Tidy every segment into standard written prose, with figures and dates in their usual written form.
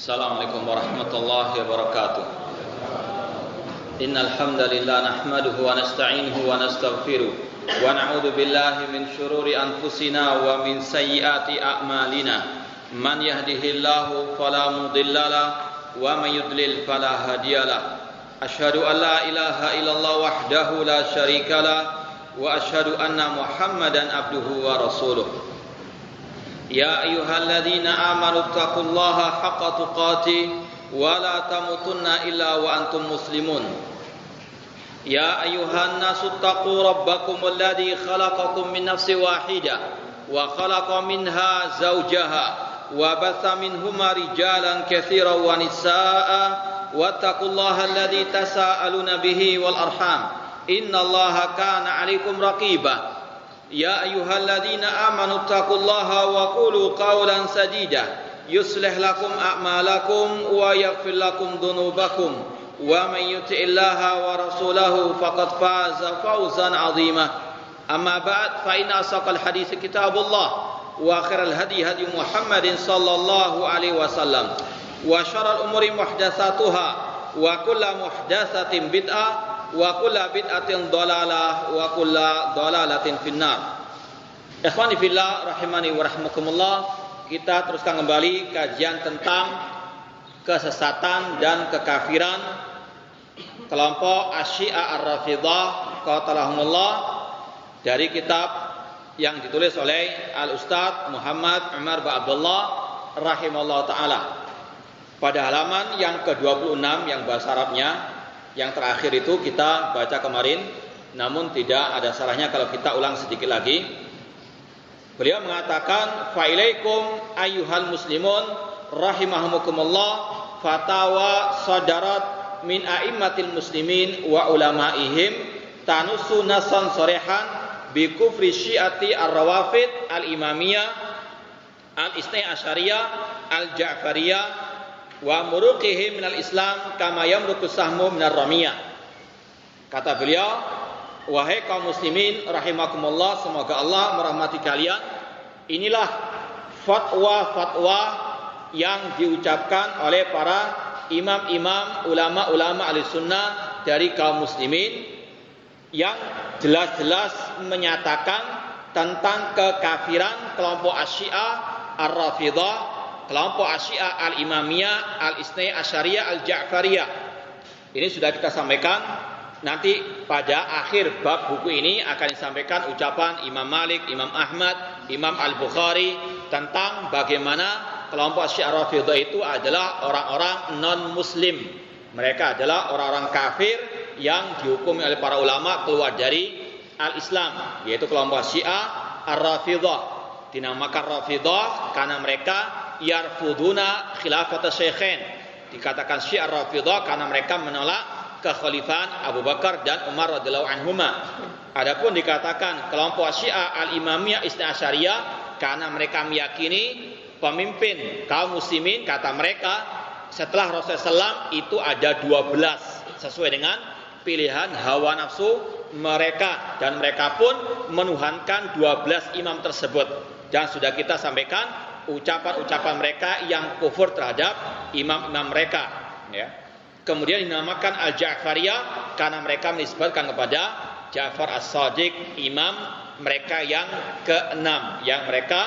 Assalamualaikum warahmatullahi wabarakatuh. Innal hamdalillah nahmaduhu wa nasta'inuhu wa nastaghfiruh wa na'udzu billahi min shururi anfusina wa min sayyiati a'malina. Man yahdihillahu fala mudhillalah wa man yudlil fala hadiyalah. Asyhadu an la ilaha illallah wahdahu la syarikalah wa asyhadu anna Muhammadan abduhu wa rasuluh. Ya ayyuhalladzina amanu taqullaha haqqa tuqatih wa la tamutunna illa wa antum muslimun. Ya ayyuhan nasu taqu rabbakum alladzi khalaqakum min nafsin wahidah wa khalaqa minha zawjaha wa batha minhuma rijalan katsiran wa nisaa'a wattaqullaha alladzi tasaaluna bihi wal arham innallaha kana 'alaikum raqiba. Ya ayyuhalladzina amanu taqullaha wa qulu qawlan sadida yuslih lakum a'malakum wa yaghfir lakum dhunubakum wa man yuti'illaha wa rasulahu faqad faza fawzan 'azima. Amma ba'd, fa inna asaqal hadits kitabullah wa khairal hadi hadi Muhammadin sallallahu alaihi wasallam wa syarrul umuri muhdatsatuha wa kullu muhdatsatin bid'ah wa kullu bid'atin dhalalah wa kullu dhalalatin finnar. Ikhwani fillah rahimani wa rahmakumullah, kita teruskan kembali kajian tentang kesesatan dan kekafiran kelompok Asy-Syiah Ar-Rafidhah qatalahumullah dari kitab yang ditulis oleh Al-Ustaz Muhammad Umar bin Abdullah rahimahullah taala. Pada halaman yang ke-26 yang bahasa Arabnya, yang terakhir itu kita baca kemarin, namun tidak ada salahnya kalau kita ulang sedikit lagi. Beliau mengatakan, "Failaikum ayyuhal muslimun rahimahumukumullah fatawa sadarat min a'immatil muslimin wa ulama'ihim tanusu nasan sarihan bi kufri syi'ati ar-rawafid al-imamiyah al-isnai asyariyah al-ja'fariyah wa muruqihim minal Islam kama yamruqu sahmu minar ramiyah." Kata beliau, wahai kaum muslimin rahimakumullah, semoga Allah merahmati kalian, inilah fatwa-fatwa yang diucapkan oleh para imam-imam, ulama-ulama ahlussunnah dari kaum muslimin yang jelas-jelas menyatakan tentang kekafiran kelompok Asy-Syiah Ar-Rafidhah, kelompok Asy-Syiah Al-Imamiyah, Al-Isnai Asyariyah, Al-Ja'fariyah. Ini sudah kita sampaikan. Nanti pada akhir bab buku ini akan disampaikan ucapan Imam Malik, Imam Ahmad, Imam Al-Bukhari tentang bagaimana kelompok Asy-Syiah Ar-Rafidhah itu adalah orang-orang non-muslim. Mereka adalah orang-orang kafir yang dihukumi oleh para ulama keluar dari Al-Islam, yaitu kelompok Asy-Syiah Ar-Rafidhah. Dinamakan Rafidhah karena mereka yarfuduna khilafat Syaikhain. Dikatakan Syiah Rafidhah karena mereka menolak kekhalifahan Abu Bakar dan Umar radhiyallahu anhuma. Adapun dikatakan kelompok Syiah Al-Imamiyah Isnai Asyariyah karena mereka meyakini pemimpin kaum muslimin, kata mereka setelah Rasulullah SAW itu ada 12 sesuai dengan pilihan hawa nafsu mereka, dan mereka pun menuhankan 12 imam tersebut. Dan sudah kita sampaikan ucapan-ucapan mereka yang kufur terhadap imam-imam mereka, ya. Kemudian dinamakan Al-Ja'fariyah karena mereka menisbatkan kepada Ja'far As-Shadiq, imam mereka yang ke-6, yang mereka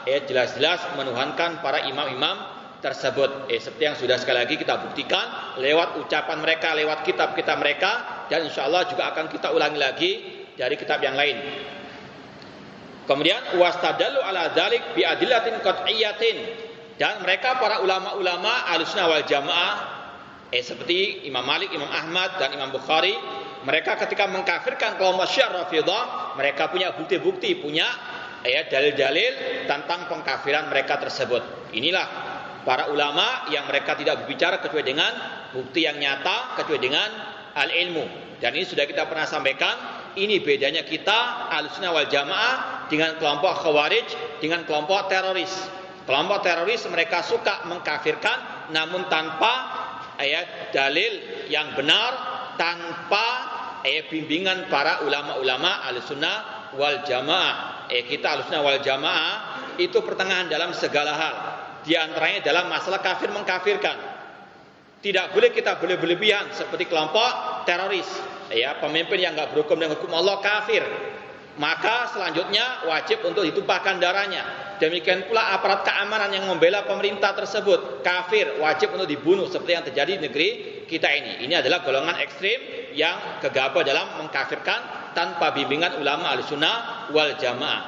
jelas-jelas menuhankan para imam-imam tersebut. Seperti yang sudah sekali lagi kita buktikan lewat ucapan mereka, lewat kitab-kitab mereka, dan insyaallah juga akan kita ulangi lagi dari kitab yang lain. Kemudian wastadallu ala dzalik bi adillatin qat'iyyatin, dan mereka para ulama-ulama Ahlussunnah wal Jamaah seperti Imam Malik, Imam Ahmad, dan Imam Bukhari, mereka ketika mengkafirkan kelompok Syiah Rafidhah, mereka punya bukti-bukti, punya dalil-dalil tentang pengkafiran mereka tersebut. Inilah para ulama yang mereka tidak berbicara kecuali dengan bukti yang nyata, kecuali dengan al-ilmu. Dan ini sudah kita pernah sampaikan, ini bedanya kita Ahlussunnah wal Jamaah dengan kelompok Khawarij, dengan kelompok teroris. Kelompok teroris mereka suka mengkafirkan namun tanpa dalil yang benar, tanpa bimbingan para ulama-ulama Ahlussunnah wal Jamaah. Kita Ahlussunnah wal Jamaah itu pertengahan dalam segala hal. Di antaranya dalam masalah kafir mengkafirkan. Tidak boleh kita berlebihan seperti kelompok teroris, ya, pemimpin yang enggak berhukum dengan hukum Allah kafir. Maka selanjutnya wajib untuk ditumpahkan darahnya. Demikian pula aparat keamanan yang membela pemerintah tersebut kafir, wajib untuk dibunuh seperti yang terjadi di negeri kita ini. Ini adalah golongan ekstrim yang gegabah dalam mengkafirkan tanpa bimbingan ulama Ahlussunnah wal Jamaah.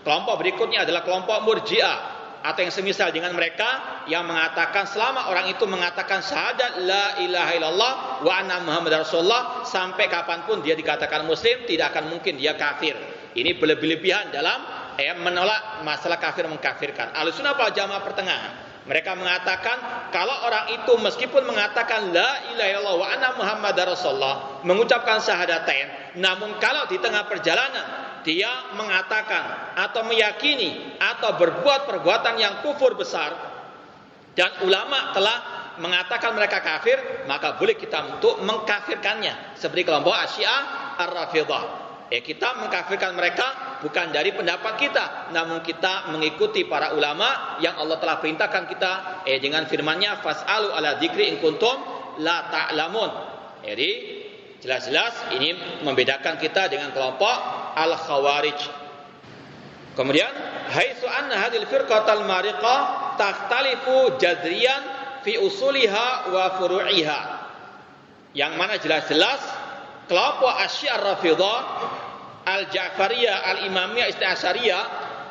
Kelompok berikutnya adalah kelompok Murji'ah atau yang semisal dengan mereka yang mengatakan selama orang itu mengatakan syahadat la ilaha illallah wa anna muhammadar rasulullah sampai kapanpun dia dikatakan muslim, tidak akan mungkin dia kafir. Ini berlebihan dalam menolak masalah kafir mengkafirkan. Ahlussunnah wal Jamaah pertengahan. Mereka mengatakan kalau orang itu meskipun mengatakan la ilaha illallah wa anna muhammadar rasulullah, mengucapkan syahadatain, namun kalau di tengah perjalanan dia mengatakan atau meyakini atau berbuat perbuatan yang kufur besar dan ulama telah mengatakan mereka kafir, maka boleh kita untuk mengkafirkannya seperti kelompok Asyiah Ar-Rafidhah. Kita mengkafirkan mereka bukan dari pendapat kita, namun kita mengikuti para ulama yang Allah telah perintahkan kita dengan firman-Nya fas'alu ala dzikri in kuntum la ta'lamun. Jadi jelas-jelas ini membedakan kita dengan kelompok Al-Khawarij. Kemudian haitsu anna hadhil firqatal mariqah takhtalifu jadriyan fi usuliha wa furu'iha. Yang mana jelas-jelas kelompok Asyiah Rafidhah, Al-Ja'fariyah, Al-Imamiyah, Isti'asyariyah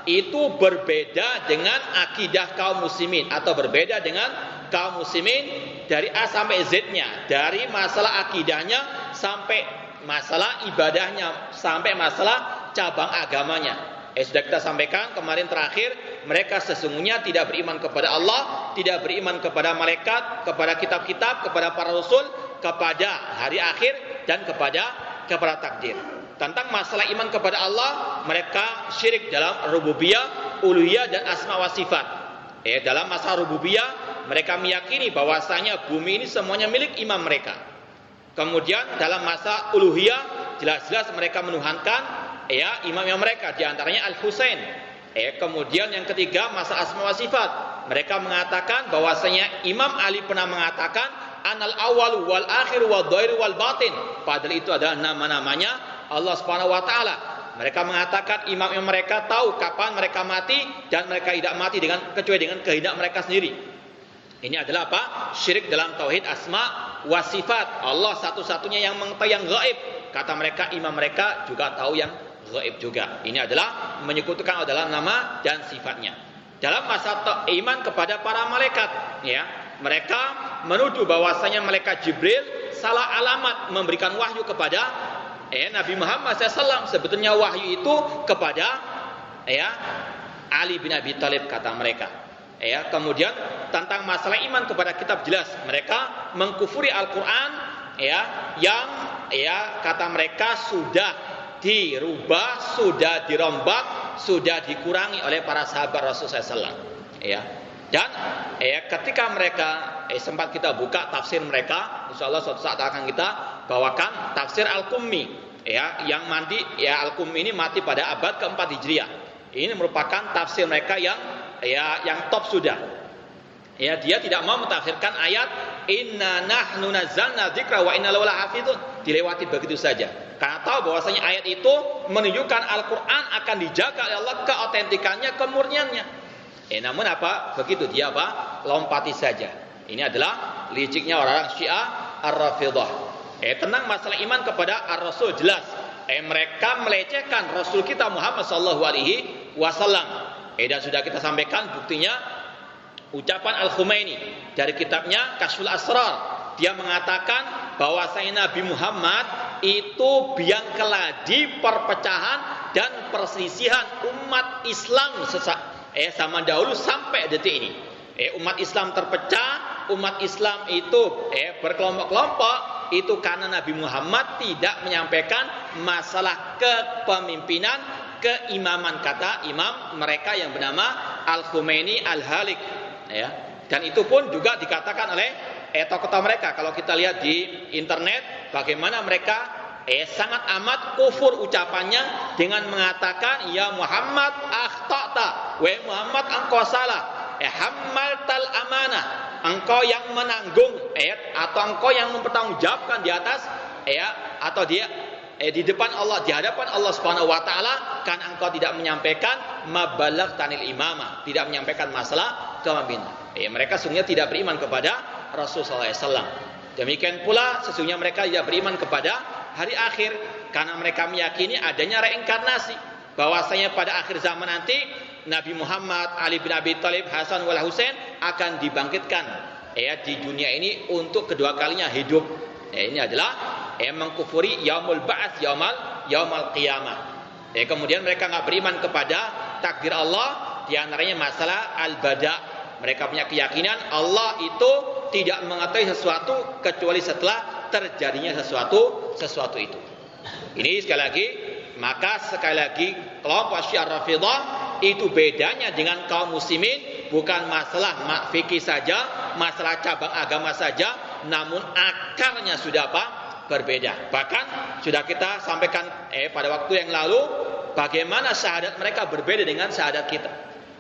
itu berbeda dengan akidah kaum muslimin atau berbeda dengan kaum muslimin dari A sampai Z-nya, dari masalah akidahnya sampai masalah ibadahnya, sampai masalah cabang agamanya. Sudah kita sampaikan kemarin terakhir, mereka sesungguhnya tidak beriman kepada Allah, tidak beriman kepada malaikat, kepada kitab-kitab, kepada para rasul, kepada hari akhir dan kepada takdir. Tentang masalah iman kepada Allah, mereka syirik dalam rububiyah, uluhiyah dan asma wa sifat. Dalam masalah rububiyah, mereka meyakini bahwasanya bumi ini semuanya milik imam mereka. Kemudian dalam masalah uluhiyah, jelas-jelas mereka menuhankan imam yang mereka, di antaranya Al-Husain. Kemudian yang ketiga masalah asma wa sifat, mereka mengatakan bahwasanya Imam Ali pernah mengatakan anal awalu wal akhiru wal dhairu wal batin. Padahal itu adalah nama-namanya Allah Subhanahu wa taala. Mereka mengatakan imam yang mereka tahu kapan mereka mati dan mereka tidak mati kecuali dengan kehendak mereka sendiri. Ini adalah apa? Syirik dalam tauhid asma wa sifat. Allah satu-satunya yang mengetahui yang gaib. Kata mereka imam mereka juga tahu yang gaib juga. Ini adalah menyekutukan adalah nama dan sifatnya. Dalam masalah iman kepada para malaikat, mereka menuduh bahwasanya malaikat Jibril salah alamat memberikan wahyu kepada Nabi Muhammad SAW. Sebetulnya wahyu itu kepada Ali bin Abi Thalib kata mereka. Kemudian tentang masalah iman kepada kitab, jelas mereka mengkufuri Al-Quran yang kata mereka sudah dirubah, sudah dirombak, sudah dikurangi oleh para sahabat Rasulullah SAW. Dan ketika mereka sempat kita buka tafsir mereka, insyaallah suatu saat akan kita bawakan tafsir Al-Qummi, yang Al-Qummi ini mati pada abad keempat Hijriah. Ini merupakan tafsir mereka yang top sudah. Dia tidak mau mentafsirkan ayat inna nahnu nazzalna dzikra wa inna lahu lahafizun, dilewati begitu saja. Karena tahu bahwasanya ayat itu menunjukkan Al-Qur'an akan dijaga oleh Allah, keautentikannya, kemurniannya. Namun apa? Begitu dia lompati saja. Ini adalah liciknya orang Syiah Ar-Rafidhah. Tentang masalah iman kepada Ar-Rasul, jelas mereka melecehkan Rasul kita Muhammad sallallahu alaihi wasallam. Dan sudah kita sampaikan buktinya ucapan Al-Khumaini dari kitabnya Kashful Asrar. Dia mengatakan bahwasanya Nabi Muhammad itu biang keladi perpecahan dan perselisihan umat Islam zaman dahulu sampai detik ini. Umat Islam terpecah, umat Islam itu berkelompok-kelompok, itu karena Nabi Muhammad tidak menyampaikan masalah kepemimpinan, keimaman, kata imam mereka yang bernama Al-Khumaini Al-Halik. Dan itu pun juga dikatakan oleh tokoh mereka. Kalau kita lihat di internet bagaimana mereka sangat amat kufur ucapannya dengan mengatakan ya Muhammad akhtata, wa Muhammad engkau salah. hammaltal amanah, engkau yang menanggung atau engkau yang mempertanggungjawabkan di atas atau dia di depan Allah, di hadapan Allah Subhanahu wa taala, kan engkau tidak menyampaikan mabalagh tanil imamah, tidak menyampaikan masalah kepemimpinan. Mereka sesungguhnya tidak beriman kepada Rasulullah SAW. Demikian pula sesungguhnya mereka tidak beriman kepada hari akhir, karena mereka meyakini adanya reinkarnasi, bahwasanya pada akhir zaman nanti Nabi Muhammad, Ali bin Abi Thalib, Hasan wal Husain akan dibangkitkan di dunia ini untuk kedua kalinya hidup. Ini adalah mengkufuri yaumul ba'ats, yaumul qiyamah. Kemudian mereka enggak beriman kepada takdir Allah, di antaranya masalah al-bada'. Mereka punya keyakinan Allah itu tidak mengetahui sesuatu kecuali setelah terjadinya sesuatu itu. Ini sekali lagi kelompok Syiah Rafidhah itu bedanya dengan kaum muslimin bukan masalah fikih saja, masalah cabang agama saja, namun akarnya sudah berbeda. Bahkan sudah kita sampaikan pada waktu yang lalu bagaimana syahadat mereka berbeda dengan syahadat kita.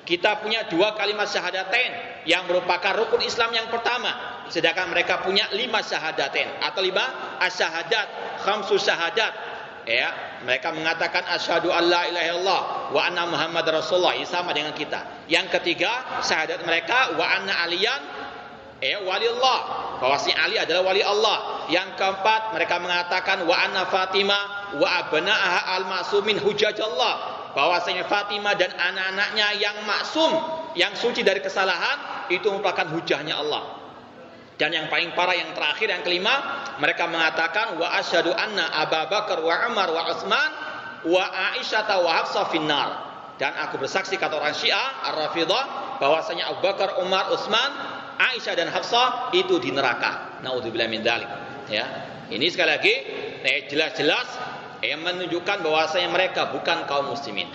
Kita punya 2 kalimat syahadatain yang merupakan rukun Islam yang pertama, sedangkan mereka punya 5 syahadatain atau 5 asyahadat, khamsu syahadat. Mereka mengatakan asyhadu alla ilaha illallah wa anna muhammad rasulullah, ini sama dengan kita. Yang ketiga, syahadat mereka wa anna aliyan waliullah, bahwasanya Ali adalah wali Allah. Yang keempat, mereka mengatakan wa anna Fatimah wa abna'aha al-ma'sumin hujajallah, bahwasanya Fatimah dan anak-anaknya yang maksum, yang suci dari kesalahan, itu merupakan hujahnya Allah. Dan yang paling parah, yang terakhir, yang kelima, mereka mengatakan wa asyhadu anna Abu Bakar wa Umar wa Utsman wa Aisyah wa Hafsah finnar. Dan aku bersaksi, kata orang Syiah Ar-Rafidhah, bahwasanya Abu Bakar, Umar, Utsman, Aisyah dan Hafsah itu di neraka. Naudzubillah min dzalik. Ini sekali lagi jelas-jelas menunjukkan bahwasanya mereka bukan kaum muslimin.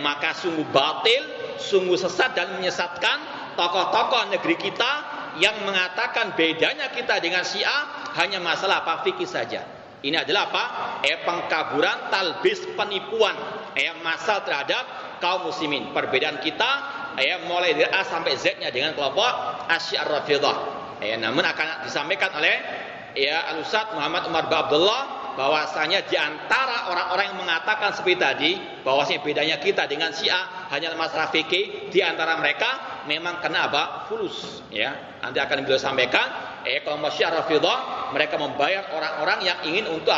Maka sungguh batil, sungguh sesat dan menyesatkan tokoh-tokoh negeri kita yang mengatakan bedanya kita dengan Syiah hanya masalah fikih saja. Ini adalah pengkaburan, talbis, penipuan massal terhadap kaum muslimin. Perbedaan kita mulai dari A sampai Z-nya dengan kelompok Syiah Rafidhah. Namun akan disampaikan oleh Al-Ustaz Muhammad Umar bin Abdullah bahwasanya di antara orang-orang yang mengatakan seperti tadi, bahwasanya bedanya kita dengan Syiah hanya masalah fikih, di antara mereka memang kena fulus. Nanti akan beliau sampaikan, kelompok Syiah Rafidhah mereka membayar orang-orang yang ingin untuk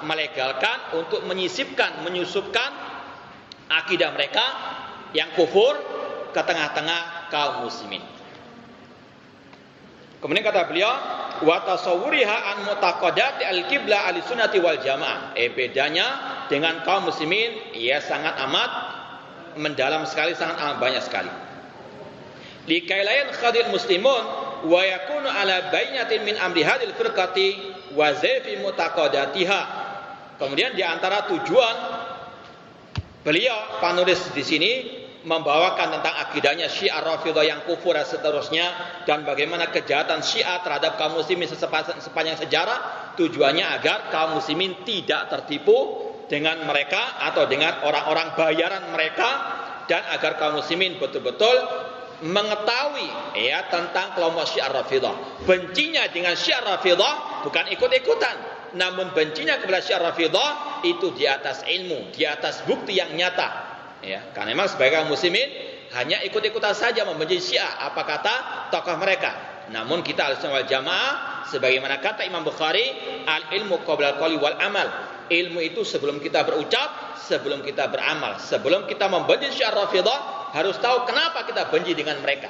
melegalkan, untuk menyusupkan akidah mereka yang kufur ke tengah-tengah kaum muslimin. Kemudian kata beliau, wa tasawwuriha an mutaqaddati al-qiblah al-sunnati wal jamaah. Bedanya dengan kaum muslimin sangat amat mendalam sekali, sangat amat banyak sekali. Likailayan khadil muslimun wa yakunu ala bainatin min amri hadil firqati wa zaifi mutaqaddatiha. Kemudian di antara tujuan beliau penulis di sini membawakan tentang akidahnya Syiah Rafidhah yang kufur dan seterusnya, dan bagaimana kejahatan Syiah terhadap kaum muslimin sepanjang sejarah, tujuannya agar kaum muslimin tidak tertipu dengan mereka atau dengan orang-orang bayaran mereka, dan agar kaum muslimin betul-betul mengetahui tentang kelompok Syiah Rafidhah. Bencinya dengan Syiah Rafidhah bukan ikut-ikutan, namun bencinya kepada Syiah Rafidhah itu di atas ilmu, di atas bukti yang nyata. Karena memang sebagai kaum muslimin hanya ikut-ikutan saja membenci Syiah apa kata tokoh mereka. Namun kita Ahlussunnah wal Jamaah, sebagaimana kata Imam Bukhari, al ilmu qabla al-qawli wal amal. Ilmu itu sebelum kita berucap, sebelum kita beramal. Sebelum kita membenci Syiah Rafidhah, harus tahu kenapa kita benci dengan mereka.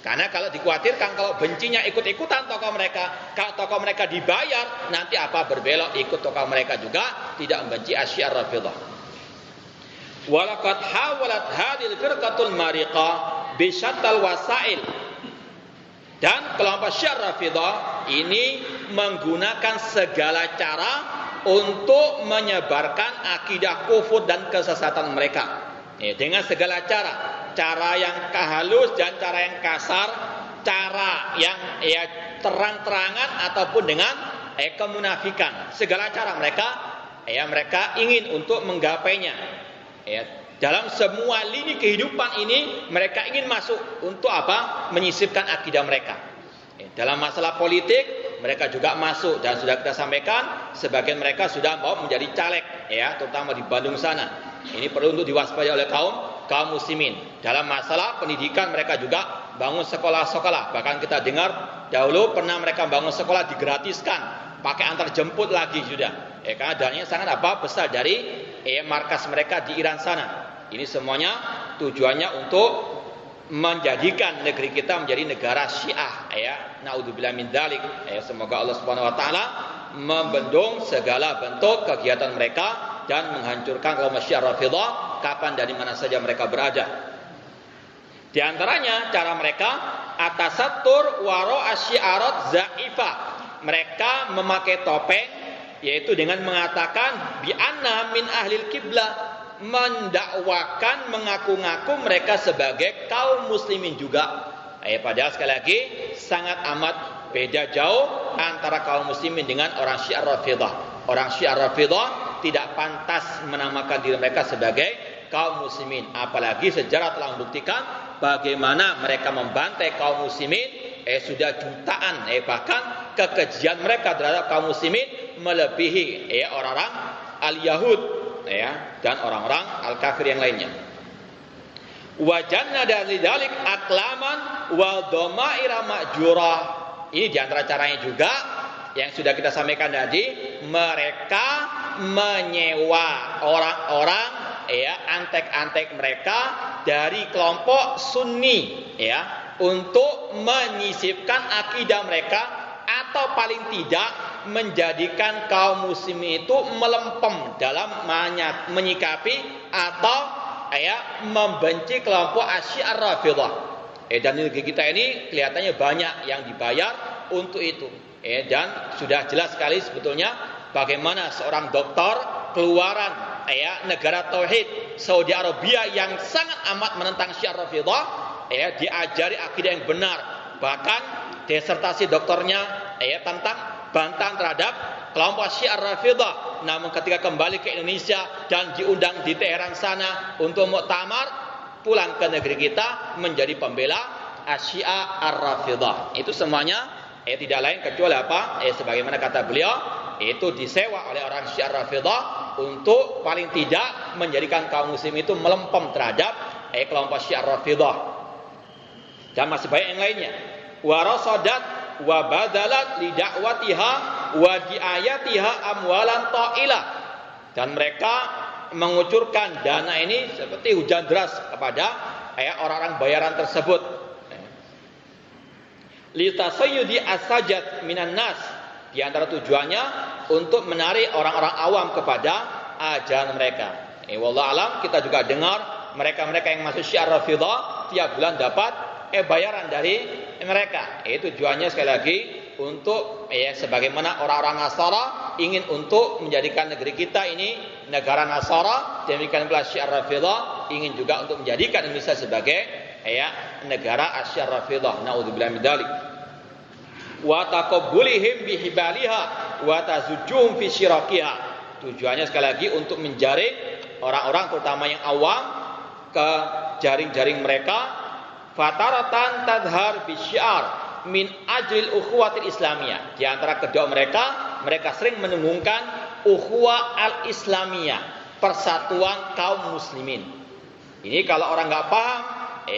Karena kalau dikhawatirkan kalau bencinya ikut-ikutan tokoh mereka, kalau tokoh mereka dibayar, nanti berbelok ikut tokoh mereka juga, tidak membenci Syiah Rafidhah. Walaqad hawalat hadhil firqatul mariqah bi syattal wasail. Dan kelompok Syiah Rafidhah ini menggunakan segala cara untuk menyebarkan akidah kufur dan kesesatan mereka. Dengan segala cara yang halus dan cara yang kasar, cara yang terang-terangan ataupun dengan kemunafikan. Segala cara mereka ingin untuk menggapainya. Dalam semua lini kehidupan ini mereka ingin masuk untuk apa? Menyisipkan akidah mereka. Dalam masalah politik mereka juga masuk, dan sudah kita sampaikan sebagian mereka sudah mau menjadi caleg, ya, terutama di Bandung sana. Ini perlu untuk diwaspadai oleh kaum muslimin. Dalam masalah pendidikan mereka juga bangun sekolah-sekolah. Bahkan kita dengar dahulu pernah mereka bangun sekolah digratiskan, pakai antar jemput lagi sudah. Karena dananya sangat besar dari markas mereka di Iran sana. Ini semuanya tujuannya untuk menjadikan negeri kita menjadi negara Syiah, ya. Naudzubillah min dzalik. Semoga Allah Subhanahu wa taala membendung segala bentuk kegiatan mereka dan menghancurkan kaum Syiah Rafidhah kapan dan di mana saja mereka berada. Di antaranya cara mereka atasatur waro asyiarat zaifah. Mereka memakai topeng, yaitu dengan mengatakan bi anna min ahlil kiblah, mendakwakan mengaku-ngaku mereka sebagai kaum muslimin juga. Padahal sekali lagi sangat amat beda jauh antara kaum muslimin dengan orang Syiah Rafidhah. Orang Syiah Rafidhah tidak pantas menamakan diri mereka sebagai kaum muslimin. Apalagi sejarah telah membuktikan bagaimana mereka membantai kaum muslimin. Sudah jutaan, bahkan kekejian mereka terhadap kaum muslimin melebihi orang-orang al-Yahud, dan orang-orang al-kafir yang lainnya. Wajanna dari dalik aklaman wal dhamaira ma'jurah. Ini diantara caranya juga yang sudah kita sampaikan tadi, mereka menyewa orang-orang, antek-antek mereka dari kelompok Sunni, untuk menyisipkan akidah mereka, atau paling tidak menjadikan kaum muslimin itu melempem dalam menyikapi atau membenci kelompok Asyi'ar Rafidhah. Dan di negeri kita ini kelihatannya banyak yang dibayar untuk itu. Dan sudah jelas sekali sebetulnya bagaimana seorang doktor keluaran negara tauhid Saudi Arabia yang sangat amat menentang Syiah Rafidhah, diajari akidah yang benar. Bahkan disertasi doktornya tentang bantahan terhadap kelompok Syiah Rafidhah. Namun ketika kembali ke Indonesia dan diundang di Teheran sana untuk muktamar, pulang ke negeri kita menjadi pembela Syiah Ar-Rafidhah. Itu semuanya tidak lain kecuali sebagaimana kata beliau, itu disewa oleh orang Syiah Rafidhah untuk paling tidak menjadikan kaum muslim itu melempem terhadap kelompok Syiah Rafidhah. Dan masih banyak yang lainnya. Wa rasadat wa badalat li da'watiha wa diayatiha amwalan ta'ilah. Dan mereka mengucurkan dana ini seperti hujan deras kepada orang-orang bayaran tersebut. Li tasayyudi as-sajad minan nas. Di antara tujuannya untuk menarik orang-orang awam kepada ajaran mereka. Wallahu alam, kita juga dengar mereka-mereka yang masuk Syiah Rafidhah tiap bulan dapat bayaran dari mereka. Tujuannya sekali lagi untuk sebagaimana orang-orang Nasara ingin untuk menjadikan negeri kita ini negara Nasara, demikian pula Syiah Rafidhah ingin juga untuk menjadikan Indonesia sebagai negara Syiah Rafidhah. Naudzubillah min dzalik. Wa taqabbulihim bihibaliha wa tazujjuhum fi syirakiha. Tujuannya sekali lagi untuk menjaring orang-orang terutama yang awam ke jaring-jaring mereka. Fataratan tadhar bisyiar min ajril ukhuwatil islamiyah. Di antara kedua mereka sering menengungkan ukhuwah al-islamiyah, persatuan kaum muslimin. Ini kalau orang nggak paham,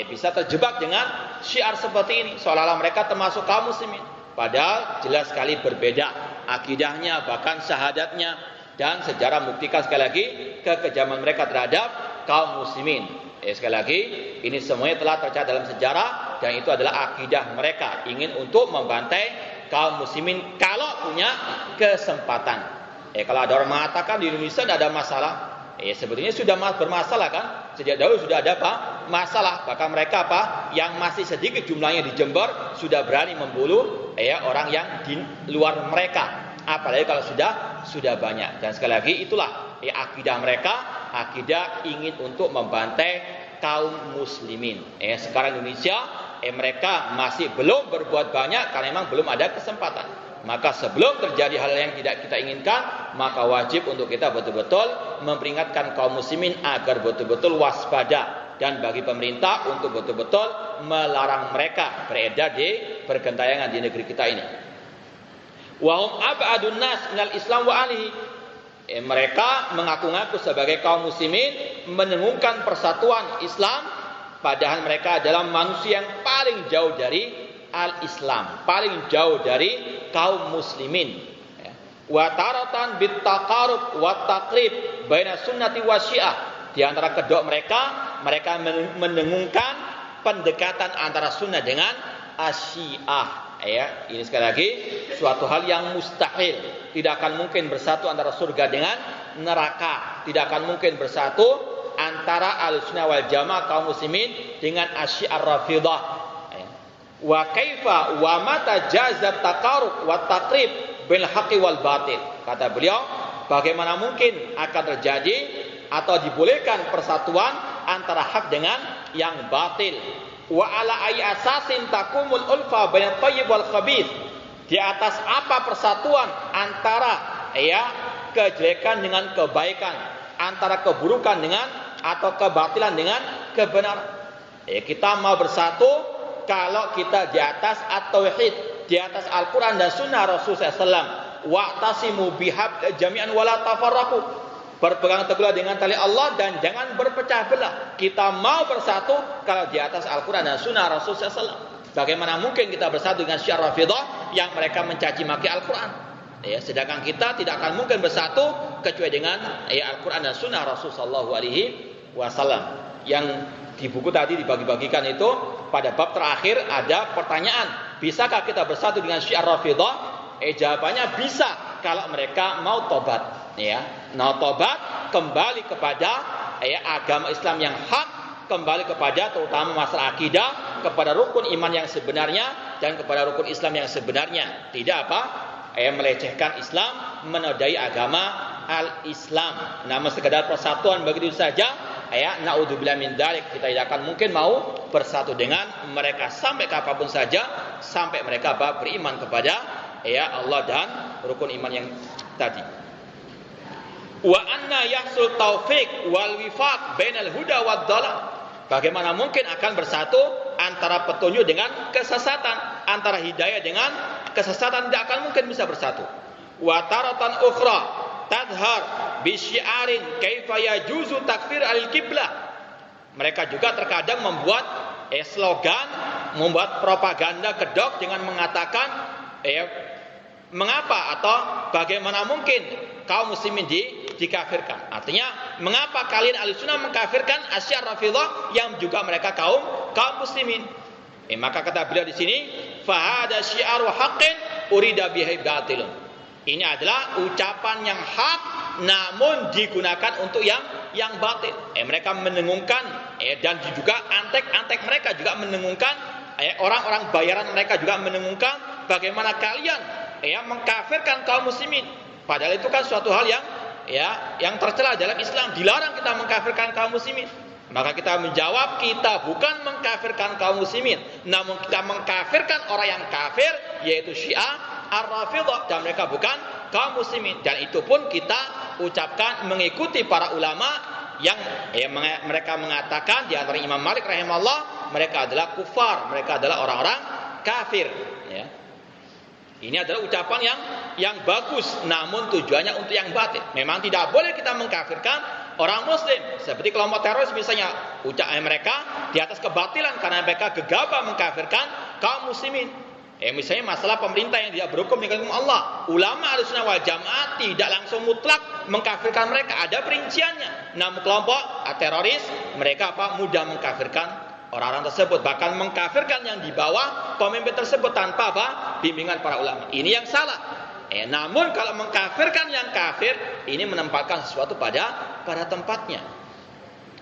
bisa terjebak dengan syiar seperti ini, seolah-olah mereka termasuk kaum muslimin. Padahal jelas sekali berbeda akidahnya, bahkan syahadatnya, dan sejarah membuktikan sekali lagi kekejaman mereka terhadap kaum muslimin. Sekali lagi, ini semuanya telah tercatat dalam sejarah, dan itu adalah akidah mereka, ingin untuk membantai kaum muslimin kalau punya kesempatan. Kalau ada orang mengatakan di Indonesia tidak ada masalah, sebetulnya sudah bermasalah kan? Sejak dahulu sudah ada masalah. Bahkan mereka yang masih sedikit jumlahnya di Jember sudah berani membunuh orang yang di luar mereka. Apalagi kalau sudah banyak. Dan sekali lagi itulah akidah mereka, akidah ingin untuk membantai kaum muslimin. Sekarang Indonesia mereka masih belum berbuat banyak karena memang belum ada kesempatan. Maka sebelum terjadi hal yang tidak kita inginkan, maka wajib untuk kita betul-betul memperingatkan kaum muslimin agar betul-betul waspada, dan bagi pemerintah untuk betul-betul melarang mereka beredar di pergentayangan di negeri kita ini. Wahum ab'adun nas minal Islam wa alihi. Mereka mengaku-ngaku sebagai kaum muslimin, mendengungkan persatuan Islam, padahal mereka adalah manusia yang paling jauh dari al-Islam, paling jauh dari kaum muslimin. Wa taratan bit taqarrub wa taqrib baina sunnati wa syiah. Di antara kedua mereka mendengungkan pendekatan antara sunnah dengan asyiah. Ya, ini sekali lagi suatu hal yang mustahil. Tidak akan mungkin bersatu antara surga dengan neraka. Tidak akan mungkin bersatu antara al-sunnah wal jamaah kaum muslimin dengan asyiah rafidah. Wa kaifa wa mata jazat taqarrub wa taqrib bil haqqi wal batil. Kata beliau, bagaimana mungkin akan terjadi atau dibolehkan persatuan antara hak dengan yang batil? Wa ala ay asasin takumul ulfa bainat thayyib wal khabith. Di atas apa persatuan antara kejelekan dengan kebaikan, antara keburukan dengan atau kebatilan dengan kebenaran? Kita mau bersatu kalau kita di atas at-tauhid, di atas Al-Quran dan Sunnah Rasulullah SAW. Wa'tasimu bihab jami'an wala tafarraqu. Berpegang teguhlah dengan tali Allah dan jangan berpecah belah. Kita mau bersatu kalau di atas Al-Quran dan Sunnah Rasulullah SAW. Bagaimana mungkin kita bersatu dengan Syiah Rafidah yang mereka mencaci maki Al-Quran? Sedangkan kita tidak akan mungkin bersatu kecuali dengan Al-Quran dan Sunnah Rasulullah SAW. Yang di buku tadi dibagi-bagikan itu, pada bab terakhir ada pertanyaan, bisakah kita bersatu dengan Syiah Rafidah? Jawabannya bisa kalau mereka mau tobat. Mau tobat, kembali kepada agama Islam yang hak, kembali kepada terutama masalah akidah, kepada rukun iman yang sebenarnya dan kepada rukun Islam yang sebenarnya. Tidak melecehkan Islam, menodai agama al-Islam. Namun sekadar persatuan begitu saja, naudzubillah min dzalik, kita tidak akan mungkin mau bersatu dengan mereka sampai kapanpun saja, sampai mereka beriman kepada Allah dan rukun iman yang tadi. Wa anna yahsul taufiq wal wifaq bainal huda wad dhalal. Bagaimana mungkin akan bersatu antara petunjuk dengan kesesatan, antara hidayah dengan kesesatan? Tidak akan mungkin bisa bersatu. Wa taratan ukhra tadhar bi syi'arin kaifa yajuzu takfir al-qiblah. Mereka juga terkadang membuat slogan, membuat propaganda kedok dengan mengatakan mengapa atau bagaimana mungkin kaum muslimin dikafirkan. Artinya, mengapa kalian Ahlussunnah mengkafirkan Asyiah Rafidah yang juga mereka kaum muslimin? Maka kata beliau di sini, fa hada syi'aru haqqin urida bihi batilun. Ini adalah ucapan yang hak namun digunakan untuk yang batil. Mereka mendengungkan dan juga antek-antek mereka juga mendengungkan, orang-orang bayaran mereka juga mendengungkan bagaimana kalian mengkafirkan kaum muslimin. Padahal itu kan suatu hal yang tercela dalam Islam. Dilarang kita mengkafirkan kaum muslimin. Maka kita menjawab, kita bukan mengkafirkan kaum muslimin, namun kita mengkafirkan orang yang kafir, yaitu Syiah Ar-Rafidah, dan mereka bukan kaum muslimin. Dan itu pun kita ucapkan mengikuti para ulama yang mereka mengatakan, di antara Imam Malik rahimahullah, mereka adalah kufar, mereka adalah orang-orang kafir. Ini adalah ucapan yang bagus, namun tujuannya untuk yang batil. Memang tidak boleh kita mengkafirkan orang muslim, seperti kelompok teroris misalnya, mereka di atas kebatilan karena mereka gegabah mengkafirkan kaum muslimin. Misalnya masalah pemerintah yang tidak berhukum dengan hukum Allah. Ulama Ahlussunnah wal Jamaah tidak langsung mutlak mengkafirkan mereka, ada perinciannya. Namun kelompok teroris mereka mudah mengkafirkan orang-orang tersebut, bahkan mengkafirkan yang di bawah pemimpin tersebut tanpa bimbingan para ulama. Ini yang salah. Namun kalau mengkafirkan yang kafir, ini menempatkan sesuatu pada tempatnya.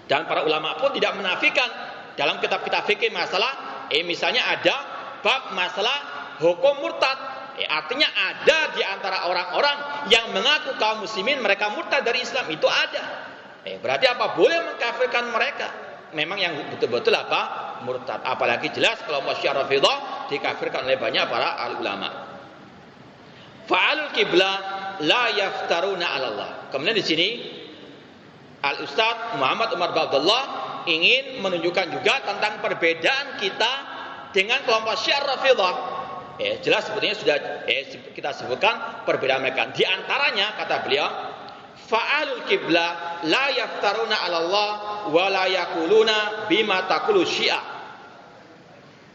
Dan para ulama pun tidak menafikan dalam kitab-kitab fikih masalah, misalnya ada bab masalah hukum murtad. Artinya ada di antara orang-orang yang mengaku kaum muslimin mereka murtad dari Islam, itu ada. Berarti apa? Boleh mengkafirkan mereka. Memang yang betul-betul murtad. Apalagi jelas kelompok Syiah Rafidah dikafirkan oleh banyak para ulama. kiblah la yaftaruna 'ala Allah. Kemudian di sini Al-Ustaz Muhammad Umar Abdullah ingin menunjukkan juga tentang perbedaan kita dengan kelompok Syiah Rafidhah. Jelas sebetulnya sudah kita sebutkan perbedaan mereka. Di antaranya kata beliau, fa'alul kiblah la yaftaruna 'ala Allah wa la yaquluna bima taqulu Syiah.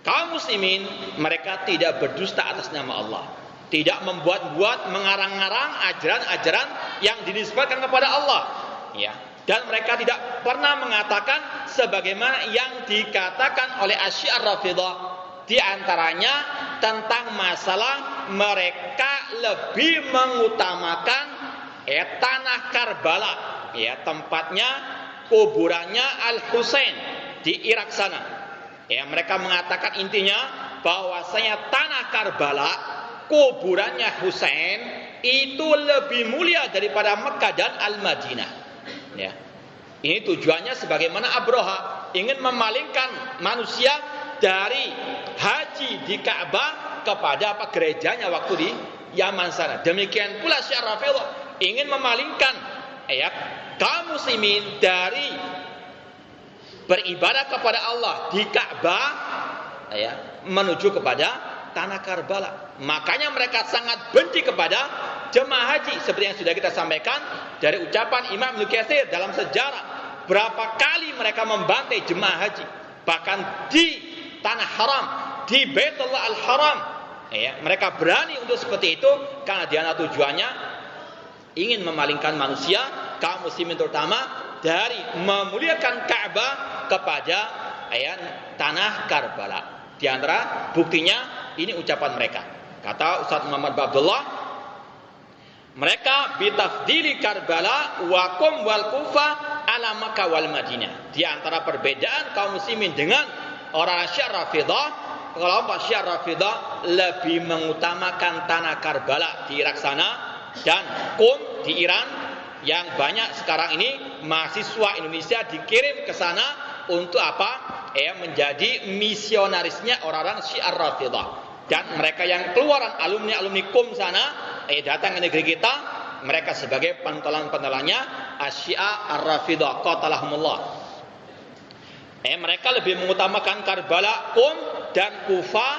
Kaum muslimin mereka tidak berdusta atas nama Allah, tidak membuat-buat, mengarang-arang ajaran-ajaran yang dinisbatkan kepada Allah, ya. Dan mereka tidak pernah mengatakan sebagaimana yang dikatakan oleh Asy-Syiah Rafidhah, di antaranya tentang masalah mereka lebih mengutamakan tanah Karbala, ya, tempatnya kuburannya Al-Husain di Irak sana. Ya, mereka mengatakan intinya bahwasanya tanah Karbala, kuburannya Husain itu lebih mulia daripada Mekah dan Al-Madinah. Ya. Ini tujuannya sebagaimana Abraha ingin memalingkan manusia dari haji di Ka'bah kepada gerejanya waktu di Yaman sana. Demikian pula Syiah Rafidhah ingin memalingkan kaum muslimin dari beribadah kepada Allah di Ka'bah menuju kepada tanah Karbala. Makanya mereka sangat benci kepada jemaah haji, seperti yang sudah kita sampaikan dari ucapan Imam Ibnu Katsir dalam sejarah, berapa kali mereka membantai jemaah haji, bahkan di tanah haram, di Baitullah Al-Haram, mereka berani untuk seperti itu karena diantara tujuannya ingin memalingkan manusia, kaum muslimin terutama, dari memuliakan Ka'bah kepada tanah Karbala. Di antara buktinya ini ucapan mereka. Kata Ustaz Muhammad Abdullah, mereka bitafdili Karbala wa qum wal Kufa ala Makkah wal Madinah. Di antara perbedaan kaum muslimin dengan orang Syiah Rafidhah, kelompok Syiah Rafidhah lebih mengutamakan tanah Karbala di Irak sana dan Qum di Iran, yang banyak sekarang ini mahasiswa Indonesia dikirim ke sana untuk apa? Menjadi misionarisnya orang-orang Syiah Rafidhah. Dan mereka yang keluaran alumni Qum sana datang ke negeri kita, mereka sebagai pentolan-pentolannya Asy-Syiah Ar-Rafidhah qatalahumullah. Mereka lebih mengutamakan Karbala, Qum dan Kufa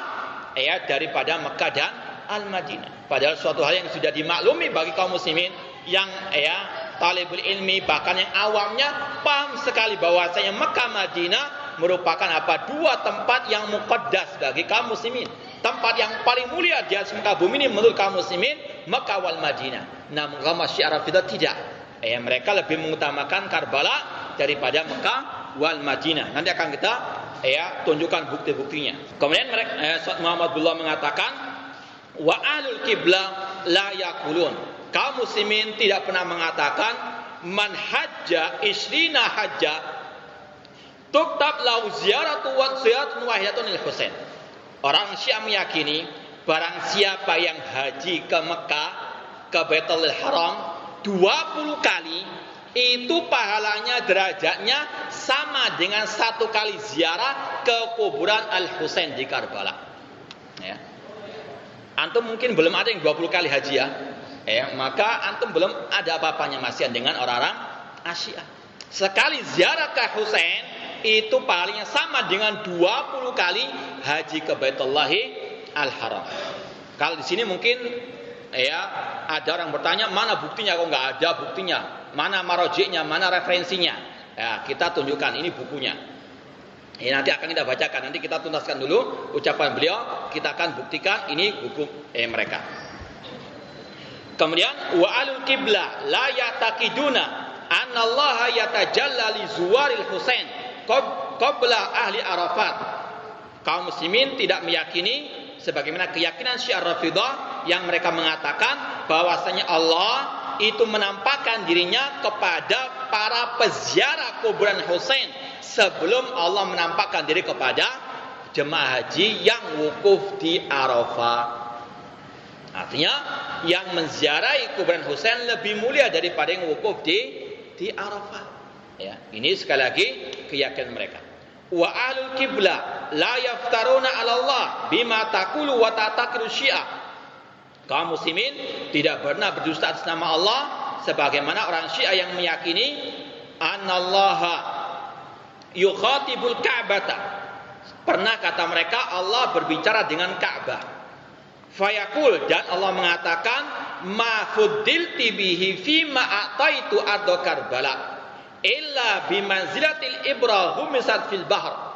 daripada Mekah dan Al-Madinah. Padahal suatu hal yang sudah dimaklumi bagi kaum muslimin yang talibul ilmi, bahkan yang awamnya paham sekali bahwasanya Mekah Madinah merupakan dua tempat yang muqaddas bagi kaum muslimin. Tempat yang paling mulia di atas muka bumi ini menurut kaum muslimin Mekah wal Madinah. Namun kaum Syiah Rafidhah tidak. Mereka lebih mengutamakan Karbala daripada Mekah wal Madinah. Nanti akan kita tunjukkan bukti-buktinya. Kemudian Ustaz Muhammad Abdullah mengatakan, wa ahlul qiblah la yaqulun. Kaum muslimin tidak pernah mengatakan man hajja isrina hajja tuktab lahu ziyaratu wa ziyaratun wahidatun lil Husain. Orang Syiah meyakini barang siapa yang haji ke Mekah, ke Baitul Haram 20 kali, itu pahalanya derajatnya sama dengan 1 kali ziarah ke kuburan Al-Husain di Karbala. Antum mungkin belum ada yang 20 kali haji maka antum belum ada apa-apanya masih dengan orang-orang Asyiah. Sekali ziarah ke Husain itu pahalanya sama dengan 20 kali haji ke Baitullah Al-Haram. Kalau di sini mungkin ada orang bertanya, mana buktinya? Kok nggak ada buktinya? Mana marojiknya? Mana referensinya? Kita tunjukkan, ini bukunya. Nanti akan kita bacakan. Nanti kita tuntaskan dulu ucapan beliau. Kita akan buktikan ini buku mereka. Kemudian wa alul qiblah la yataqiduna anna Allah yatajalla li zuwaril Husain qabla ahli Arafat. Kaum muslimin tidak meyakini sebagaimana keyakinan Syiah Rafidhah yang mereka mengatakan bahwasanya Allah itu menampakkan dirinya kepada para peziarah kuburan Husain sebelum Allah menampakkan diri kepada jemaah haji yang wukuf di Arafah. Artinya yang menziarahi kuburan Husain lebih mulia daripada yang wukuf di Arafah. Ini sekali lagi keyakinan mereka. Wa ahlul qiblah la yaftaruna 'ala Allah bima taqulu wa ta'taqidu Syiah. Kaum muslimin tidak pernah berdusta atas nama Allah, sebagaimana orang Syiah yang meyakini anallaha yukhatibul ka'bata. Pernah kata mereka Allah berbicara dengan Ka'bah. Fayaqul, dan Allah mengatakan ma fuddilti bihi fi ma ataitu ardo Karbala illa bimanzilatil ibrahum misat fil bahr.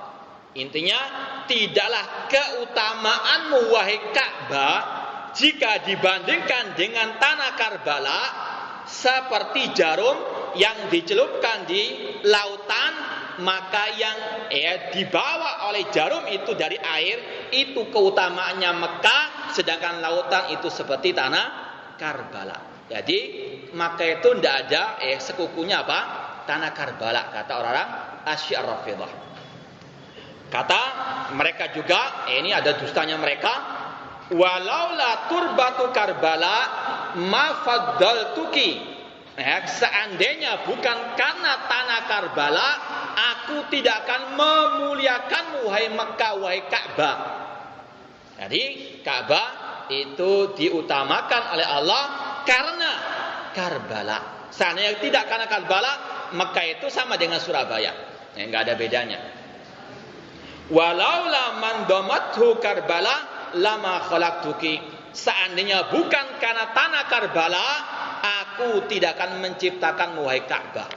Intinya, tidaklah keutamaanmu wahai Ka'bah jika dibandingkan dengan tanah Karbala seperti jarum yang dicelupkan di lautan, maka yang dibawa oleh jarum itu dari air, itu keutamaannya Mekah, sedangkan lautan itu seperti tanah Karbala. Jadi maka itu tidak ada sekukunya apa? Tanah Karbala, kata orang-orang Asy'ariyah Rafidah. Kata mereka juga, ini ada dustanya mereka, walaula turbatu Karbala ma faddaltuki. Seandainya bukan karena tanah Karbala, aku tidak akan memuliakanmu wahai Mekah, wahai Ka'bah. Jadi Ka'bah itu diutamakan oleh Allah karena Karbala. Seandainya tidak karena Karbala, Mekah itu sama dengan Surabaya. Enggak ada bedanya. Walaula man damathu Karbala lama khalaqtuki. Seandainya bukan karena tanah Karbala, aku tidak akan menciptakan wahai Ka'bah.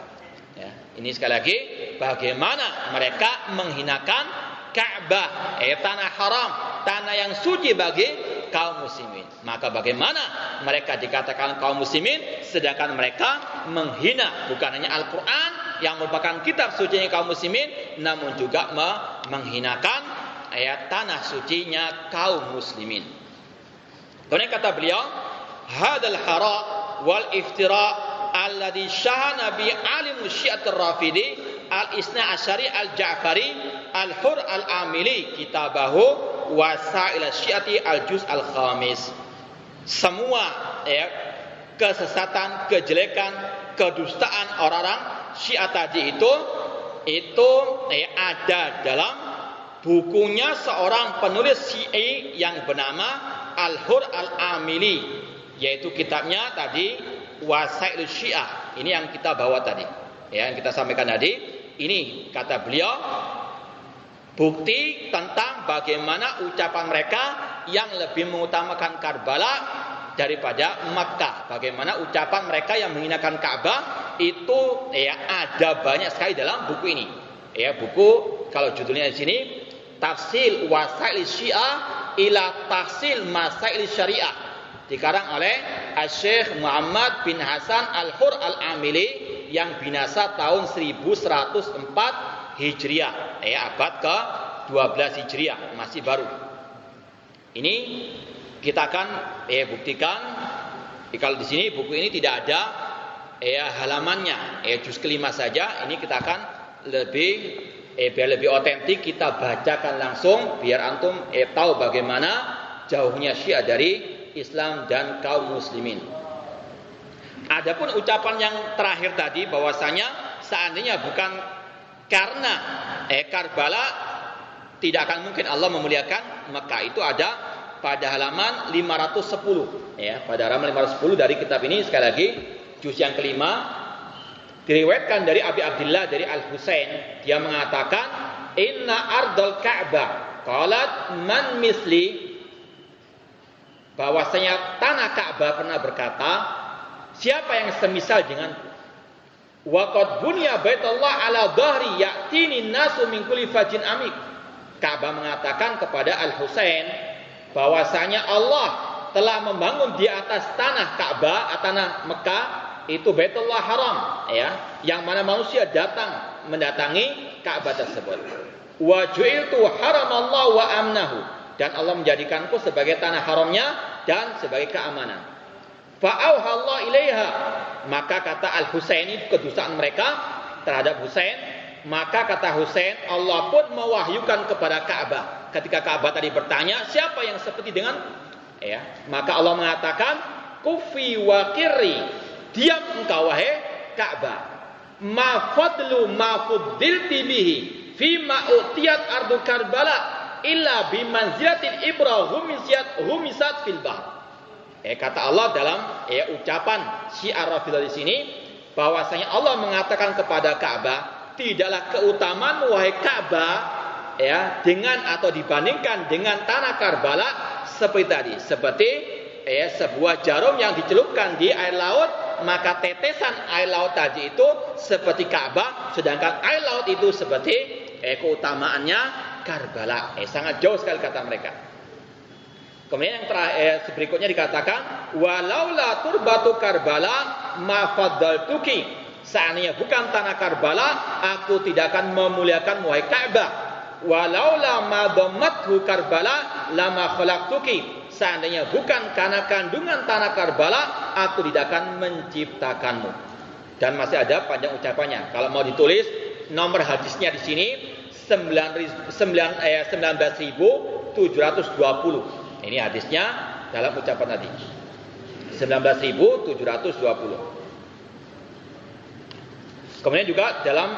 Ya, ini sekali lagi bagaimana mereka menghinakan Ka'bah, tanah haram, tanah yang suci bagi kaum muslimin. Maka bagaimana mereka dikatakan kaum muslimin sedangkan mereka menghina bukan hanya Al-Qur'an yang merupakan kitab sucinya kaum muslimin, namun juga menghinakan tanah sucinya kaum muslimin. Kemudian kata beliau, hadal hara wal iftira alladhi syahana bi alim syi'at ar-rafidi al-isna asyari al-ja'fari al-hur al-amili kitabahu wasail syi'ati al-juz al-khamis. Semua kesesatan, kejelekan, kedustaan orang-orang Syiah tadi itu ada dalam bukunya seorang penulis Syi'i yang bernama Al-Hur Al-Amili, yaitu kitabnya tadi Wasail Syiah. Ini yang kita bawa tadi, yang kita sampaikan tadi. Ini kata beliau bukti tentang bagaimana ucapan mereka yang lebih mengutamakan Karbala daripada Makkah. Bagaimana ucapan mereka yang menghinakan Ka'bah itu ada banyak sekali dalam buku ini. Buku kalau judulnya di sini Tafsil Wasail Syiah ila Tafsil Masail Syariah, dikarang oleh Syekh Muhammad bin Hasan Al-Hur Al-Amili yang binasa tahun 1104 Hijriah, abad ke-12 Hijriah, masih baru. Ini kita akan buktikan kalau di sini buku ini tidak ada halamannya, juz kelima saja. Ini kita akan biar lebih otentik kita bacakan langsung biar antum tahu bagaimana jauhnya Syiah dari Islam dan kaum muslimin. Adapun ucapan yang terakhir tadi bahwasanya seandainya bukan karena Karbala tidak akan mungkin Allah memuliakan Mekah, itu ada pada halaman 510 pada halaman 510 dari kitab ini. Sekali lagi juz yang kelima, diriwayatkan dari Abi Abdillah dari Al-Husain, dia mengatakan inna ardal Ka'bah qalat man misli, bahwasanya tanah Ka'bah pernah berkata siapa yang semisal denganku. Wa qad bunya baitullah ala dhahri ya'tini nasu min kulli fajin amik. Ka'bah mengatakan kepada Al-Husain bahwasanya Allah telah membangun di atas tanah Ka'bah, tanah Mekah itu Baitullah Haram, yang mana manusia mendatangi Ka'bah tersebut. Wa ju'iltu haramallahu wa amnahu, dan Allah menjadikanku sebagai tanah haramnya dan sebagai keamanan. Fa'auhallahu ilaiha, maka kata Al-Husain, itu kedustaan mereka terhadap Husain, maka kata Husain Allah pun mewahyukan kepada Ka'bah. Ketika Ka'bah tadi bertanya siapa yang seperti dengan maka Allah mengatakan kufi wa qirri, diam engkau wahai Ka'bah, ma fadlu ma fuddilti bihi fi ma utiyat ardu Karbala illa bi manzilatil ibra humisat fil bahr. Kata Allah dalam ucapan syiar Rafidah di sini, bahwasanya Allah mengatakan kepada Ka'bah, tidaklah keutamaan wahai Ka'bah dengan atau dibandingkan dengan tanah Karbala seperti tadi, seperti sebuah jarum yang dicelupkan di air laut, maka tetesan air laut tadi itu seperti Ka'bah, sedangkan air laut itu seperti keutamaannya Karbala. Sangat jauh sekali kata mereka. Kemudian yang terakhir berikutnya dikatakan, walaula turbatu Karbala ma faddaltuki. Seandainya bukan tanah Karbala, aku tidak akan memuliakan wahai Ka'bah. Walaula ma dhammathu Karbala lama khalaqtuki. Seandainya bukan karena kandungan tanah Karbala, aku tidak akan menciptakanmu. Dan masih ada panjang ucapannya. Kalau mau ditulis, nomor hadisnya di sini 19.720. Ini hadisnya dalam ucapan tadi. 19.720. Kemudian juga dalam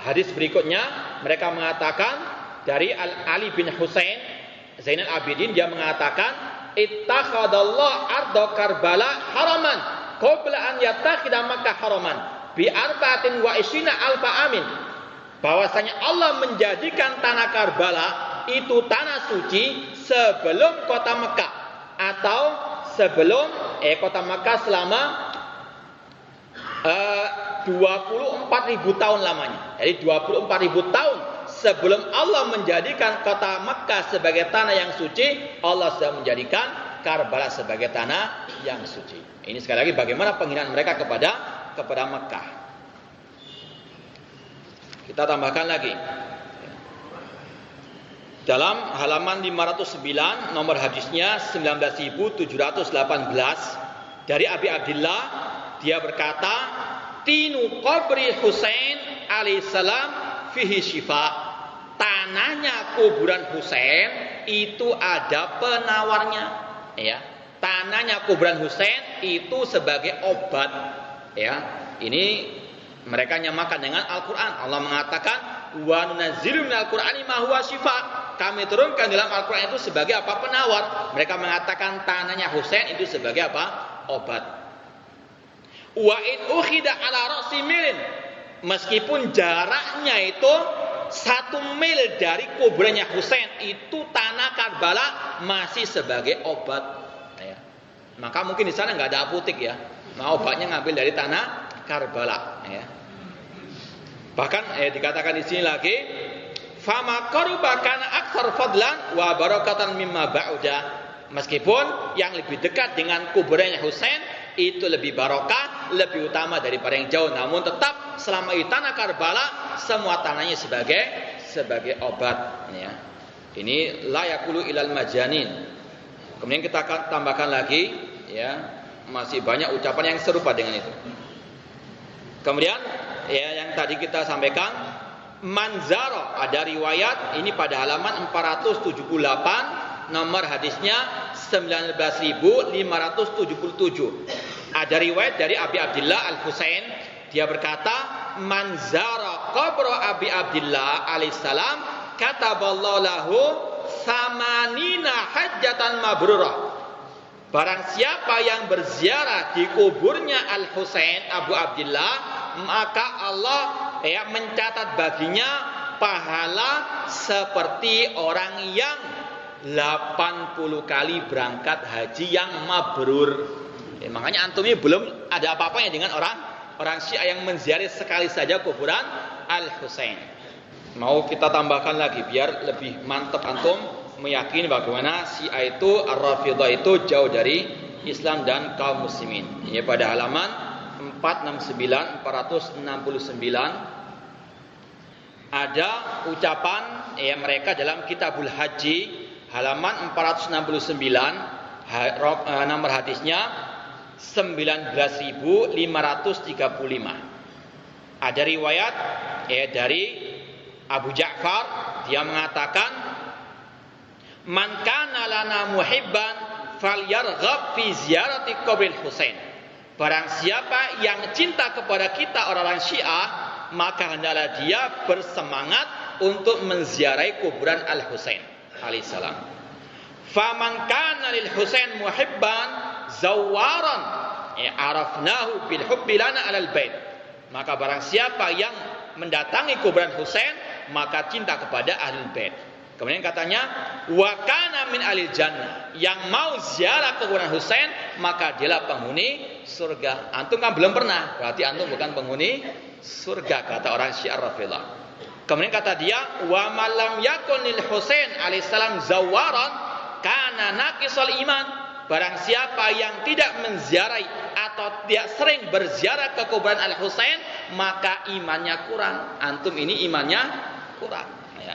hadis berikutnya mereka mengatakan dari Ali bin Husain Zainal Abidin, dia mengatakan ittakhadallahu arda Karbala haraman qabla an yattakhidha Makkah haraman bi arba'atin wa ishrina alfa amin. Bahwasanya Allah menjadikan tanah Karbala itu tanah suci sebelum kota Mekah, atau sebelum kota Mekah selama 24.000 tahun lamanya. Jadi 24.000 tahun sebelum Allah menjadikan kota Mekah sebagai tanah yang suci, Allah sudah menjadikan Karbala sebagai tanah yang suci. Ini sekali lagi bagaimana penghinaan mereka kepada Mekah. Kita tambahkan lagi. Dalam halaman 509, nomor hadisnya 19.718, dari Abi Abdillah, dia berkata, tinu qabri Husain alaihissalam fihi syifa. Tanahnya kuburan Husain itu ada penawarnya, Tanahnya kuburan Husain itu sebagai obat, Ini mereka nyamakan dengan Al-Quran. Allah mengatakan, wa nunazzilu minal Qur'ani ma huwa syifa. Kami turunkan dalam Al-Quran itu sebagai apa? Penawar. Mereka mengatakan tanahnya Husain itu sebagai apa? Obat. Wa in ukhida ala ra'si milin. Meskipun jaraknya itu 1 mil dari kuburannya Husain, itu tanah Karbala masih sebagai obat. Maka mungkin di sana nggak ada apotek Nah, obatnya ngambil dari tanah Karbala. Bahkan dikatakan di sini lagi, fama qaruba kana aktsar fadlan wa barakatan mimma ba'da. Meskipun yang lebih dekat dengan kuburannya Husain itu lebih barokah, lebih utama daripada yang jauh, namun tetap selama di tanah Karbala semua tanahnya sebagai obat. Ini la yaqulu ilal majanin. Kemudian kita akan tambahkan lagi, masih banyak ucapan yang serupa dengan itu. Kemudian yang tadi kita sampaikan, manzaro, ada riwayat ini pada halaman 478, nomor hadisnya 19.577. Ada riwayat dari Abi Abdillah Al-Husain, dia berkata, manzaro qabro Abi Abdillah alaihissalam kataballahu lahu samanina hajjatan mabrurah. Barang siapa yang berziarah di kuburnya Al-Husain Abu Abdillah, maka Allah mencatat baginya pahala seperti orang yang 80 kali berangkat haji yang mabrur. Makanya antum ini belum ada apa-apanya dengan orang Syiah yang menziarahi sekali saja kuburan Al-Husain. Mau kita tambahkan lagi biar lebih mantap antum meyakini bagaimana Syiah itu, Ar-Rafidhah itu jauh dari Islam dan kaum muslimin. Ini pada halaman 469 ada ucapan mereka dalam Kitabul Haji halaman 469, nomor hadisnya 19.535. Ada riwayat dari Abu Ja'far, dia mengatakan, man kana lana muhibban falyarghab fi ziyarati qabril Husain. Barang siapa yang cinta kepada kita orang-orang Syiah, maka hendaklah dia bersemangat untuk menziarahi kuburan Al-Husain alaihissalam. Faman kana lil Husain muhibban zawaran arafnahu bil hubbi lana alal bait. Maka barang siapa yang mendatangi kuburan Husain maka cinta kepada ahlul bait. Kemudian katanya wa kana min alil jannah, yang mau ziarah ke kuburan Husain maka dialah penghuni surga. Antum kan belum pernah, berarti antum bukan penghuni surga, kata orang Syiah Rafidhah. Kemudian kata dia wa malam yakunil Husain alaihissalam zawaran kana naqisal iman. Barang siapa yang tidak menziarahi atau tidak sering berziarah ke kuburan Al-Husain maka imannya kurang. Antum ini imannya kurang, ya.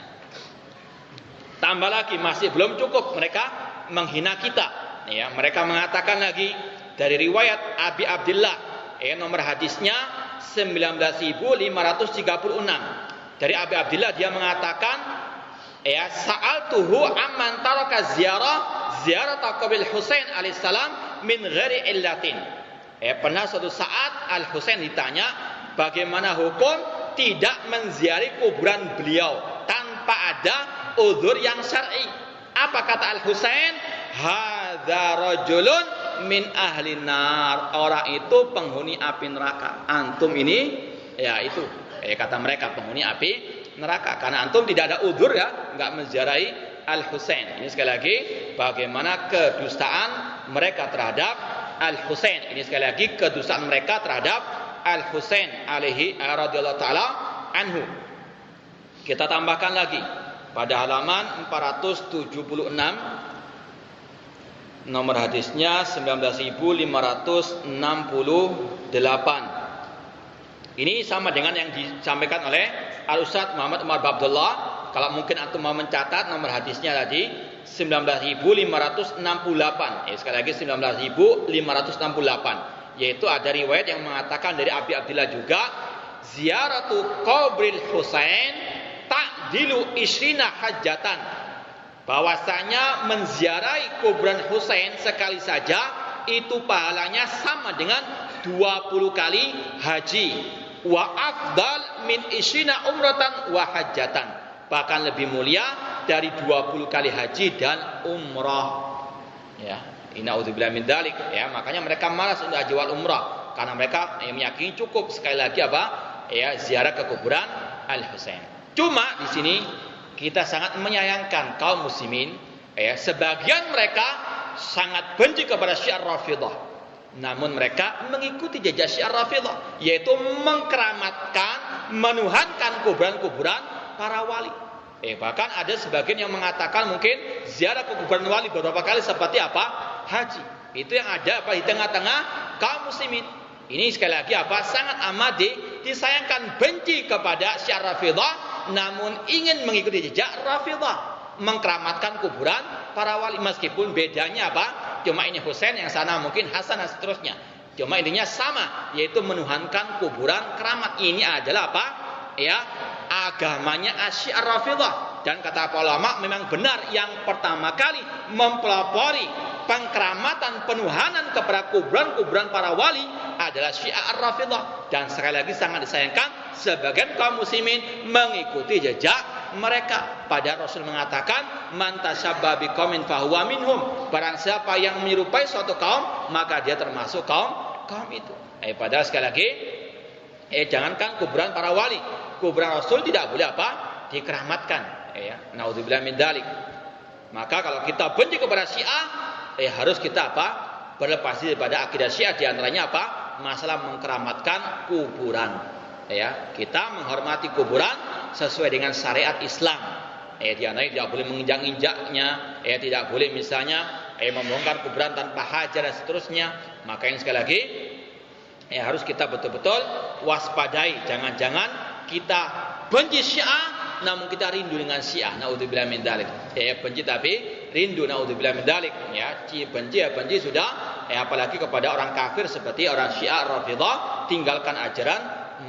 Tambah lagi masih belum cukup, mereka menghina kita, ya. Mereka mengatakan lagi dari riwayat Abi Abdillah, nomor hadisnya 19.536. Dari Abi Abdillah dia mengatakan, sa'altuhu amman taraka ziarah qabr Husain alaihissalam min ghairi illatin. Pernah suatu saat Al-Husain ditanya bagaimana hukum tidak menziarahi kuburan beliau tanpa ada uzur yang syar'i. Apa kata Al-Husain? Hadza rajulun min ahli nar. Orang itu penghuni api neraka. Antum ini itu kata mereka penghuni api neraka karena antum tidak ada uzur, ya, enggak menziarahi Al-Husain. Ini sekali lagi bagaimana kedustaan mereka terhadap Al-Husain. Ini sekali lagi kedustaan mereka terhadap Al-Husain alaihi radhiyallahu taala anhu. Kita tambahkan lagi pada halaman 476, nomor hadisnya 19.568. Ini sama dengan yang disampaikan oleh Al-Ustaz Muhammad Umar Abdullah. Kalau mungkin antum mau mencatat nomor hadisnya tadi 19.568. Sekali lagi 19.568. Yaitu ada riwayat yang mengatakan dari Abi Abdillah juga, ziaratu qabril Husain ta'dilu isrina hajjatan. Bahwasanya menziarahi kuburan Husain sekali saja itu pahalanya sama dengan 20 kali haji. Wa afdal min isrina umratan wa hajjatan. Bahkan lebih mulia dari 20 kali haji dan umrah. Ya, innaudzubillah min dzalik, ya. Makanya mereka malas untuk haji wal umrah karena mereka meyakini cukup sekali lagi ziarah ke kuburan Al-Husain. Cuma di sini kita sangat menyayangkan kaum muslimin, sebagian mereka sangat benci kepada Syiah Rafidhah. Namun mereka mengikuti jejak Syiah Rafidhah, yaitu mengkeramatkan, menuhankan kuburan-kuburan para wali. Bahkan ada sebagian yang mengatakan mungkin ziarah ke kuburan wali beberapa kali seperti haji. Itu yang ada di tengah-tengah kaum muslimin. Ini sekali lagi sangat amat disayangkan, benci kepada Syiah Rafidhah namun ingin mengikuti jejak Rafidhah, mengkeramatkan kuburan para wali, meskipun bedanya cuma ini Husain, yang sana mungkin Hasan dan seterusnya. Cuma intinya sama, yaitu menuhankan kuburan keramat. Ini adalah agamanya Syiah Rafidhah. Dan kata para ulama memang benar yang pertama kali mempelopori pengkeramatan penuhanan kepada kuburan-kuburan para wali adalah Syiah Rafidhah. Dan sekali lagi sangat disayangkan sebagian kaum muslimin mengikuti jejak mereka. Padahal Rasul mengatakan man tasyabbaha biqaumin fahuwa minhum. Barang siapa yang menyerupai suatu kaum maka dia termasuk kaum itu. Padahal sekali lagi jangankan kuburan para wali, kuburan Rasul tidak boleh dikeramatkan. Naudzubillah min dzalik. Maka kalau kita benci kepada Syiah, harus kita berlepas diri daripada akidah Syiah, di antaranya masalah mengkeramatkan kuburan. Kita menghormati kuburan sesuai dengan syariat Islam. Di antaranya tidak boleh menginjak-injaknya, tidak boleh misalnya membongkar kuburan tanpa hajat dan seterusnya. Maka yang sekali lagi harus kita betul-betul waspadai. Jangan-jangan kita benci Syiah namun kita rindu dengan Syiah. Naudzubillah min dzalik. Benci tapi rindu. Naudzubillah min dzalik. Benci sudah. Apalagi kepada orang kafir seperti orang Syiah Rafidhah, tinggalkan ajaran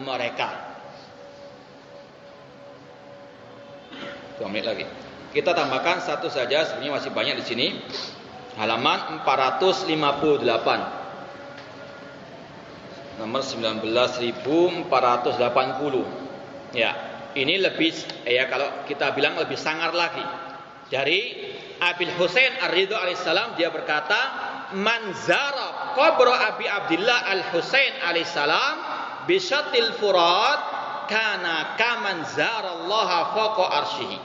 mereka. 2 menit lagi. Kita tambahkan satu saja, sebenarnya masih banyak di sini. Halaman 458. Nomor 19.480. Ini lebih kalau kita bilang lebih sangar lagi. Dari Abil Husain Ar-Ridha alaihissalam, dia berkata, man zara qabra Abi Abdillah Al-Husain alaihissalam bisyatil furat kana kaman zarallaha faqa arsyihi.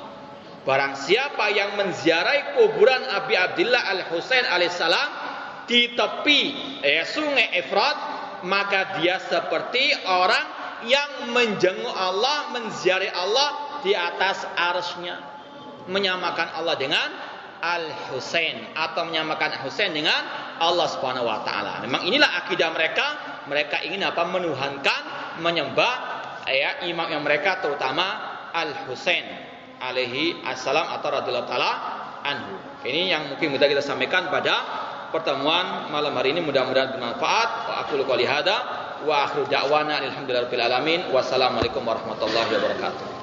Barang siapa yang menziarahi kuburan Abi Abdillah Al-Husain alaihissalam di tepi sungai Efrat, maka dia seperti orang yang menjenguk Allah, menziarahi Allah di atas arsy-Nya, menyamakan Allah dengan Al-Husain atau menyamakan Husain dengan Allah Subhanahu wa taala. Memang inilah akidah mereka. Mereka ingin apa? Menuhankan, menyembah imam yang mereka, terutama Al-Husain alaihi assalam atau radhiyallahu taala anhu. Ini yang mungkin kita sampaikan pada pertemuan malam hari ini, mudah-mudahan bermanfaat. Wa aqulu qouli hadza wa akhiru da'wana alhamdulillahirabbil alamin. Wassalamualaikum warahmatullahi wabarakatuh.